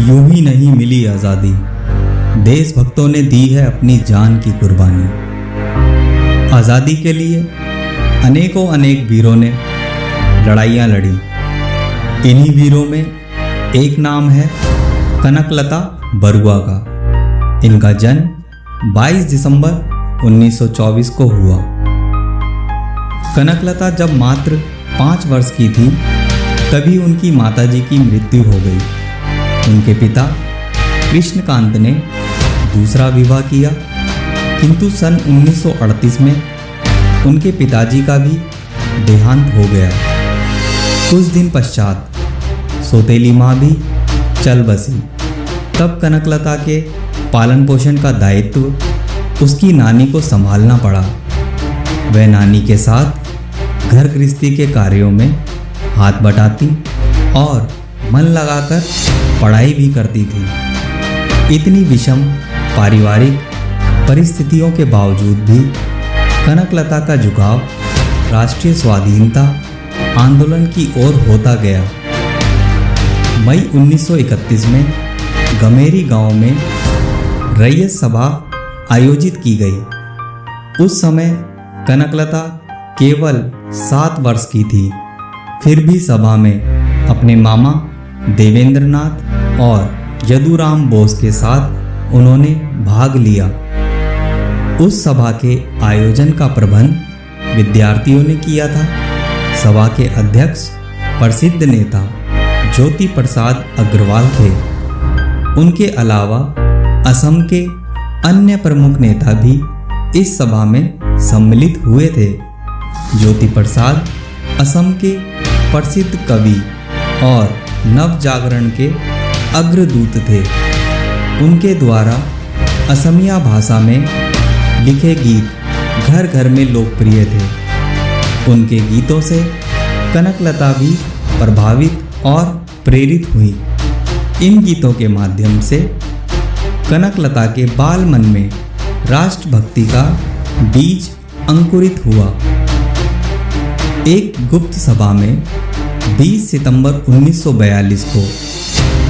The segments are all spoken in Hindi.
यूं ही नहीं मिली आज़ादी, देशभक्तों ने दी है अपनी जान की कुर्बानी। आज़ादी के लिए अनेकों अनेक वीरों ने लड़ाइयाँ लड़ी। इन्हीं वीरों में एक नाम है कनकलता बरुआ का। इनका जन्म 22 दिसंबर 1924 को हुआ। कनकलता जब मात्र 5 वर्ष की थी तभी उनकी माताजी की मृत्यु हो गई। उनके पिता कृष्णकांत ने दूसरा विवाह किया, किंतु सन 1938 में उनके पिताजी का भी देहांत हो गया। कुछ दिन पश्चात सौतेली माँ भी चल बसी। तब कनकलता के पालन पोषण का दायित्व उसकी नानी को संभालना पड़ा। वह नानी के साथ घर गृहस्थी के कार्यों में हाथ बटाती और मन लगाकर पढ़ाई भी करती थी। इतनी विषम पारिवारिक परिस्थितियों के बावजूद भी कनकलता का झुकाव राष्ट्रीय स्वाधीनता आंदोलन की ओर होता गया। मई 1931 में गमेरी गांव में रैयत सभा आयोजित की गई। उस समय कनकलता केवल 7 वर्ष की थी। फिर भी सभा में अपने मामा देवेंद्रनाथ और यदुराम बोस के साथ उन्होंने भाग लिया। उस सभा के आयोजन का प्रबंध विद्यार्थियों ने किया था। सभा के अध्यक्ष प्रसिद्ध नेता ज्योति प्रसाद अग्रवाल थे। उनके अलावा असम के अन्य प्रमुख नेता भी इस सभा में सम्मिलित हुए थे। ज्योति प्रसाद असम के प्रसिद्ध कवि और नवजागरण के अग्रदूत थे। उनके द्वारा असमिया भाषा में लिखे गीत घर घर में लोकप्रिय थे। उनके गीतों से कनकलता भी प्रभावित और प्रेरित हुई। इन गीतों के माध्यम से कनकलता के बाल मन में राष्ट्रभक्ति का बीज अंकुरित हुआ। एक गुप्त सभा में 20 सितंबर 1942 को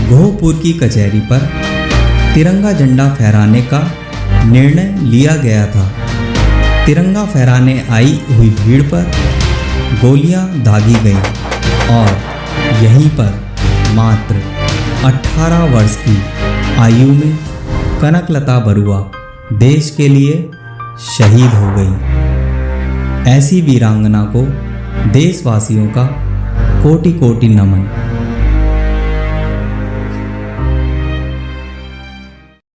गोहपुर की कचहरी पर तिरंगा झंडा फहराने का निर्णय लिया गया था। तिरंगा फहराने आई हुई भीड़ पर गोलियां दागी गईं और यहीं पर मात्र 18 वर्ष की आयु में कनकलता बरुआ देश के लिए शहीद हो गई। ऐसी वीरांगना को देशवासियों का कोटि कोटि नमन।